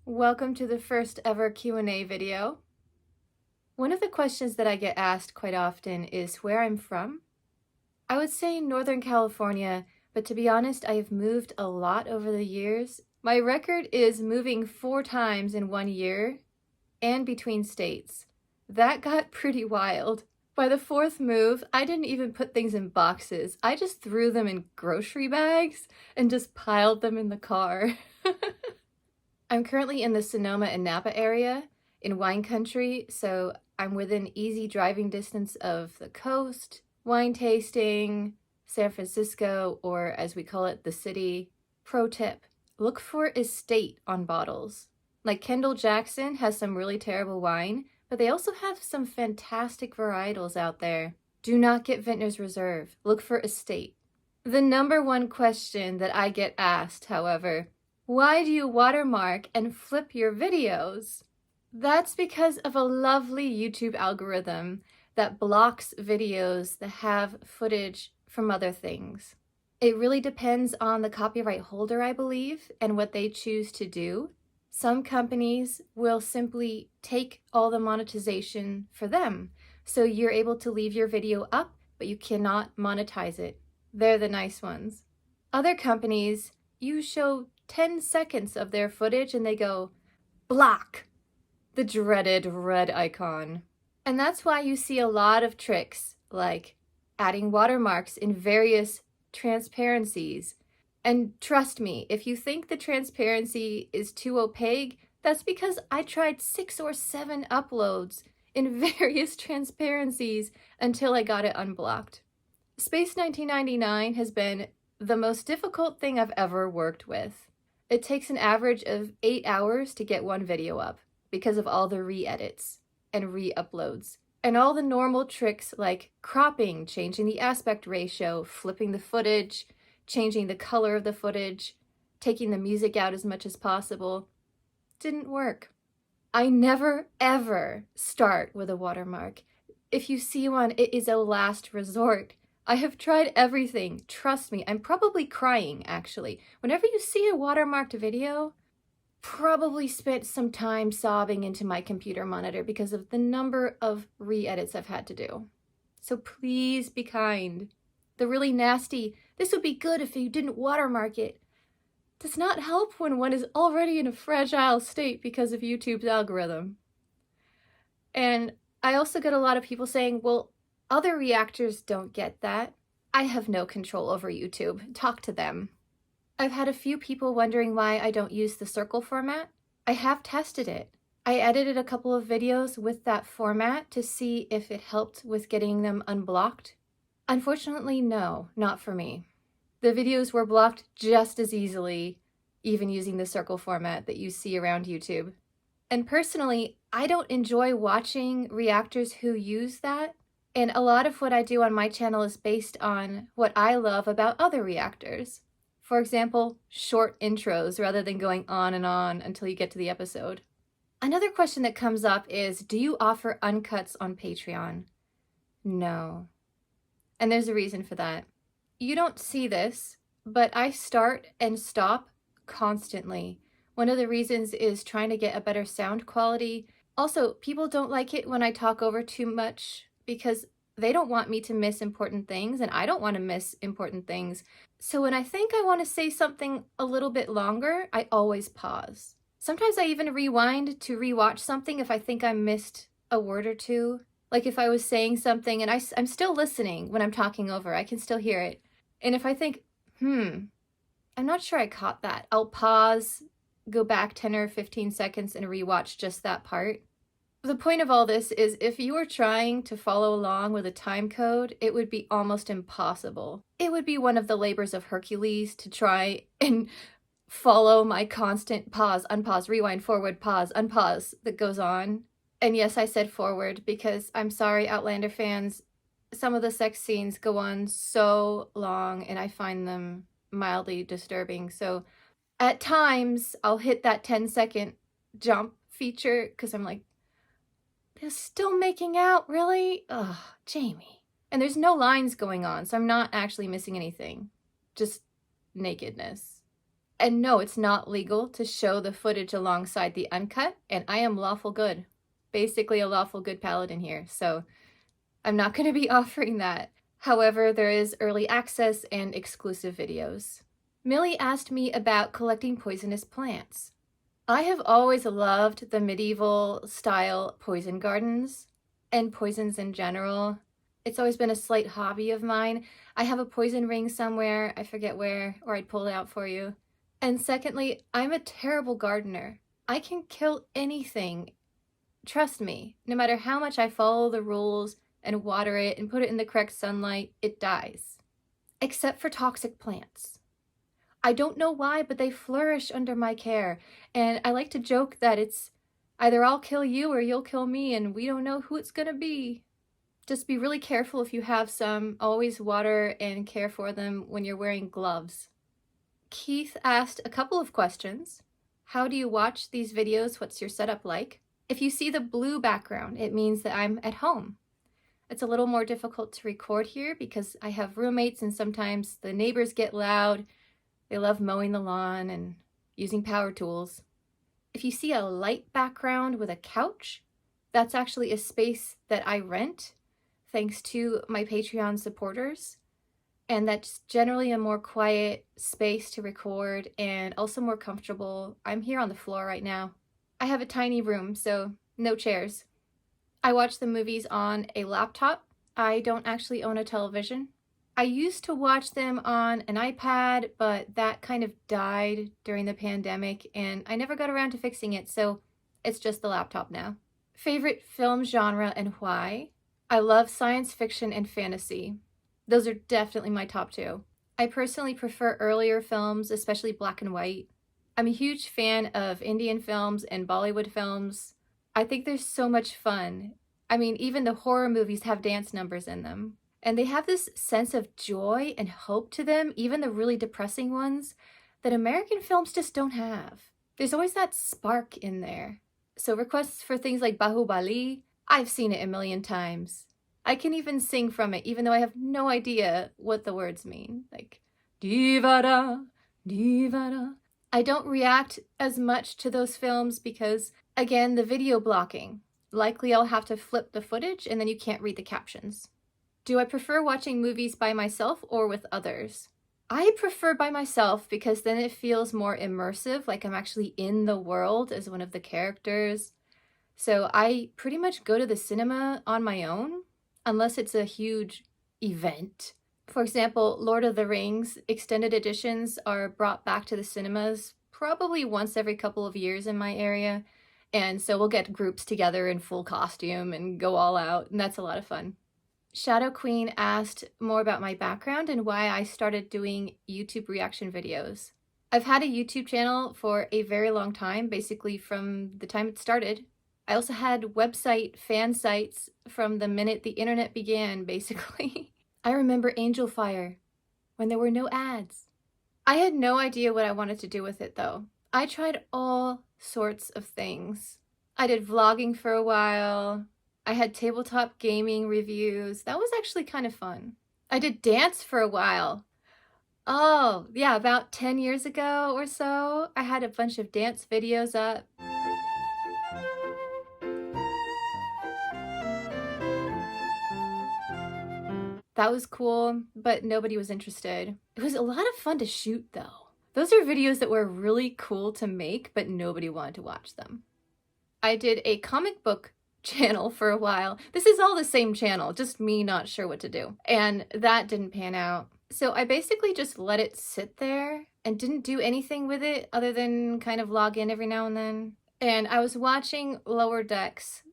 Welcome to the first ever Q&A video. One of the questions that I get asked quite often is where I'm from. I would say Northern California, but to be honest, I have moved a lot over the years. My record is moving 4 times in 1 year and between states. That got pretty wild. By the 4th move, I didn't even put things in boxes. I just threw them in grocery bags and just piled them in the car. I'm currently in the Sonoma and Napa area in wine country, so I'm within easy driving distance of the coast, wine tasting, San Francisco, or as we call it, the city. Pro tip, look for estate on bottles. Like Kendall Jackson has some really terrible wine, but they also have some fantastic varietals out there. Do not get Vintner's Reserve. Look for estate. The number one question that I get asked, however, why do you watermark and flip your videos? That's because of a lovely YouTube algorithm that blocks videos that have footage from other things. It really depends on the copyright holder, I believe, and what they choose to do. Some companies will simply take all the monetization for them, so you're able to leave your video up, but you cannot monetize it. They're the nice ones. Other companies, you show 10 seconds of their footage and they go, block, the dreaded red icon. And that's why you see a lot of tricks like adding watermarks in various transparencies. And trust me, if you think the transparency is too opaque, that's because I tried 6 or 7 uploads in various transparencies until I got it unblocked. Space 1999 has been the most difficult thing I've ever worked with. It takes an average of 8 hours to get one video up because of all the re-edits and re-uploads and all the normal tricks like cropping, changing the aspect ratio, flipping the footage, changing the color of the footage, taking the music out as much as possible. Didn't work. I never ever start with a watermark. If you see one, it is a last resort. I have tried everything. Trust me, I'm probably crying, actually. Whenever you see a watermarked video, probably spent some time sobbing into my computer monitor because of the number of re-edits I've had to do. So please be kind. The really nasty, this would be good if you didn't watermark it, does not help when one is already in a fragile state because of YouTube's algorithm. And I also get a lot of people saying, well, other reactors don't get that. I have no control over YouTube. Talk to them. I've had a few people wondering why I don't use the circle format. I have tested it. I edited a couple of videos with that format to see if it helped with getting them unblocked. Unfortunately, no, not for me. The videos were blocked just as easily, even using the circle format that you see around YouTube. And personally, I don't enjoy watching reactors who use that. And a lot of what I do on my channel is based on what I love about other reactors. For example, short intros rather than going on and on until you get to the episode. Another question that comes up is, do you offer uncuts on Patreon? No. And there's a reason for that. You don't see this, but I start and stop constantly. One of the reasons is trying to get a better sound quality. Also, people don't like it when I talk over too much because they don't want me to miss important things, and I don't want to miss important things. So when I think I want to say something a little bit longer, I always pause. Sometimes I even rewind to rewatch something if I think I missed a word or two. Like if I was saying something and I'm still listening when I'm talking over, I can still hear it. And if I think, I'm not sure I caught that, I'll pause, go back 10 or 15 seconds and rewatch just that part. The point of all this is if you were trying to follow along with a time code, it would be almost impossible. It would be one of the labors of Hercules to try and follow my constant pause, unpause, rewind, forward, pause, unpause that goes on. And yes, I said forward because I'm sorry, Outlander fans, some of the sex scenes go on so long and I find them mildly disturbing. So at times I'll hit that 10-second jump feature because I'm like, they're still making out, really? Ugh, Jamie. And there's no lines going on, so I'm not actually missing anything. Just nakedness. And no, it's not legal to show the footage alongside the uncut, and I am lawful good. Basically a lawful good paladin here, so I'm not going to be offering that. However, there is early access and exclusive videos. Millie asked me about collecting poisonous plants. I have always loved the medieval style poison gardens and poisons in general. It's always been a slight hobby of mine. I have a poison ring somewhere, I forget where, or I'd pull it out for you. And secondly, I'm a terrible gardener. I can kill anything. Trust me, no matter how much I follow the rules and water it and put it in the correct sunlight, it dies. Except for toxic plants. I don't know why, but they flourish under my care. And I like to joke that it's either I'll kill you or you'll kill me, and we don't know who it's gonna be. Just be really careful if you have some. Always water and care for them when you're wearing gloves. Keith asked a couple of questions. How do you watch these videos? What's your setup like? If you see the blue background, it means that I'm at home. It's a little more difficult to record here because I have roommates and sometimes the neighbors get loud. They love mowing the lawn and using power tools. If you see a light background with a couch, that's actually a space that I rent thanks to my Patreon supporters. And that's generally a more quiet space to record and also more comfortable. I'm here on the floor right now. I have a tiny room, so no chairs. I watch the movies on a laptop. I don't actually own a television. I used to watch them on an iPad, but that kind of died during the pandemic and I never got around to fixing it, so it's just the laptop now. Favorite film genre and why? I love science fiction and fantasy. Those are definitely my top two. I personally prefer earlier films, especially black and white. I'm a huge fan of Indian films and Bollywood films. I think they're so much fun. I mean, even the horror movies have dance numbers in them. And they have this sense of joy and hope to them, even the really depressing ones, that American films just don't have. There's always that spark in there. So requests for things like Bahubali, I've seen it a million times. I can even sing from it, even though I have no idea what the words mean. Like, Divada, Divada. I don't react as much to those films because, again, the video blocking. Likely I'll have to flip the footage and then you can't read the captions. Do I prefer watching movies by myself or with others? I prefer by myself because then it feels more immersive, like I'm actually in the world as one of the characters. So I pretty much go to the cinema on my own, unless it's a huge event. For example, Lord of the Rings extended editions are brought back to the cinemas probably once every couple of years in my area. And so we'll get groups together in full costume and go all out, and that's a lot of fun. Shadow Queen asked more about my background and why I started doing YouTube reaction videos. I've had a YouTube channel for a very long time, basically from the time it started. I also had website fan sites from the minute the internet began, basically. I remember Angel Fire, when there were no ads. I had no idea what I wanted to do with it though. I tried all sorts of things. I did vlogging for a while. I had tabletop gaming reviews. That was actually kind of fun. I did dance for a while. Oh, yeah, about 10 years ago or so, I had a bunch of dance videos up. That was cool, but nobody was interested. It was a lot of fun to shoot though. Those are videos that were really cool to make, but nobody wanted to watch them. I did a comic book channel for a while. This is all the same channel, just me not sure what to do. And that didn't pan out. So I basically just let it sit there and didn't do anything with it other than kind of log in every now and then. And I was watching Lower Decks,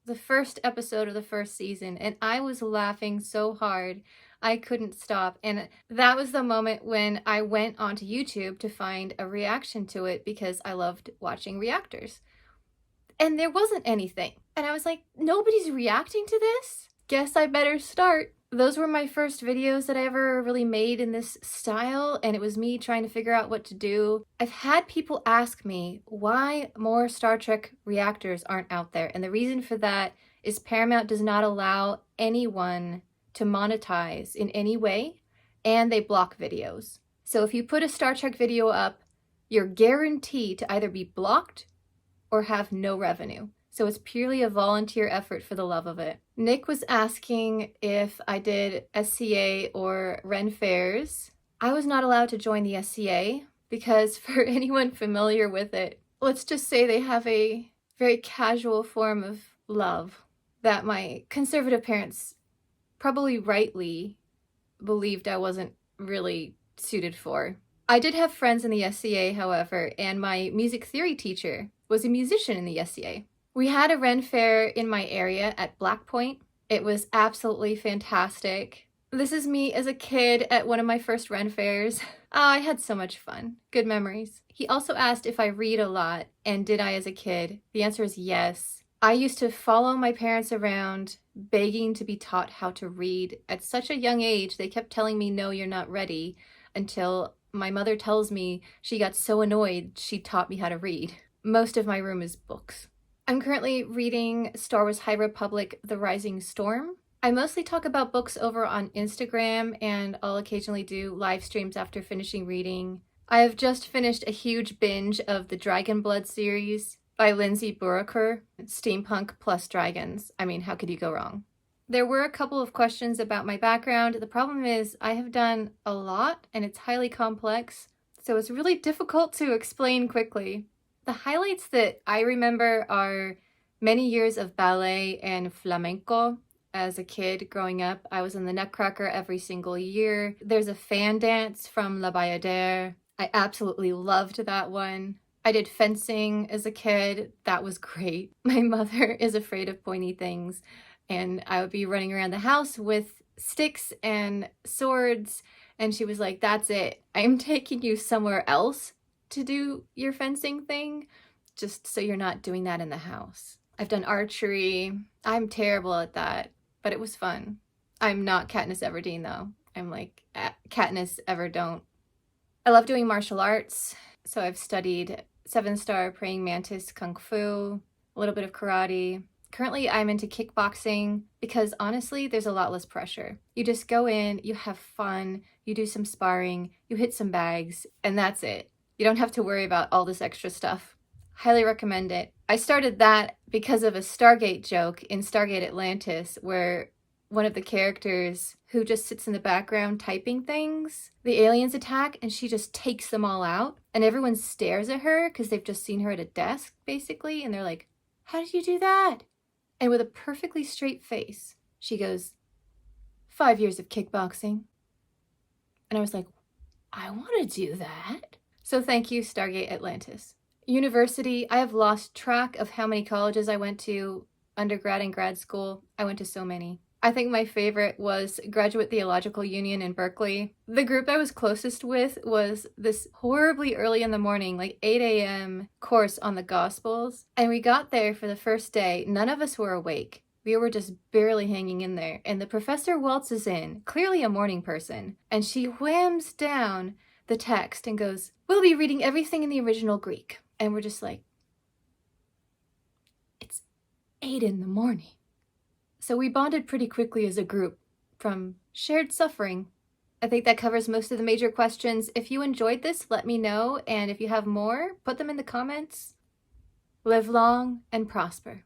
the first episode of the first season, and I was laughing so hard I couldn't stop. And that was the moment when I went onto YouTube to find a reaction to it because I loved watching reactors. And there wasn't anything. And I was like, nobody's reacting to this? Guess I better start. Those were my first videos that I ever really made in this style, and it was me trying to figure out what to do. I've had people ask me why more Star Trek reactors aren't out there, and the reason for that is Paramount does not allow anyone to monetize in any way, and they block videos. So if you put a Star Trek video up, you're guaranteed to either be blocked or have no revenue. So it's purely a volunteer effort for the love of it. Nick was asking if I did SCA or Ren fairs. I was not allowed to join the SCA because for anyone familiar with it, let's just say they have a very casual form of love that my conservative parents probably rightly believed I wasn't really suited for. I did have friends in the SCA, however, and my music theory teacher was a musician in the SCA. We had a Ren fair in my area at Black Point. It was absolutely fantastic. This is me as a kid at one of my first Ren fairs. Oh, I had so much fun. Good memories. He also asked if I read a lot, and did I as a kid? The answer is yes. I used to follow my parents around begging to be taught how to read. At such a young age, they kept telling me, no, you're not ready, until my mother tells me she got so annoyed she taught me how to read. Most of my room is books. I'm currently reading Star Wars High Republic: The Rising Storm. I mostly talk about books over on Instagram, and I'll occasionally do live streams after finishing reading. I have just finished a huge binge of the Dragon Blood series by Lindsay Buroker. Steampunk plus dragons. I mean, how could you go wrong? There were a couple of questions about my background. The problem is I have done a lot and it's highly complex, so it's really difficult to explain quickly. The highlights that I remember are many years of ballet and flamenco. As a kid growing up, I was in the Nutcracker every single year. There's a fan dance from La Bayadere. I absolutely loved that one. I did fencing as a kid. That was great. My mother is afraid of pointy things, and I would be running around the house with sticks and swords, and she was like, that's it. I'm taking you somewhere else to do your fencing thing, just so you're not doing that in the house. I've done archery. I'm terrible at that, but it was fun. I'm not Katniss Everdeen though. I'm like Katniss Everdon't. I love doing martial arts, so I've studied 7-star praying mantis kung fu, a little bit of karate. Currently I'm into kickboxing because honestly there's a lot less pressure. You just go in, you have fun, you do some sparring, you hit some bags, and that's it. You don't have to worry about all this extra stuff. Highly recommend it. I started that because of a Stargate joke in Stargate Atlantis where one of the characters who just sits in the background typing things, the aliens attack and she just takes them all out, and everyone stares at her because they've just seen her at a desk basically, and they're like, how did you do that? And with a perfectly straight face, she goes, 5 years of kickboxing. And I was like, I want to do that. So thank you, Stargate Atlantis. University, I have lost track of how many colleges I went to, undergrad and grad school. I went to so many. I think my favorite was Graduate Theological Union in Berkeley. The group I was closest with was this horribly early in the morning, like 8 a.m. course on the Gospels. And we got there for the first day. None of us were awake. We were just barely hanging in there. And the professor waltzes in, clearly a morning person, and she whams down the text and goes, we'll be reading everything in the original Greek. And we're just like, it's 8 in the morning. So we bonded pretty quickly as a group from shared suffering. I think that covers most of the major questions. If you enjoyed this, let me know. And if you have more, put them in the comments. Live long and prosper.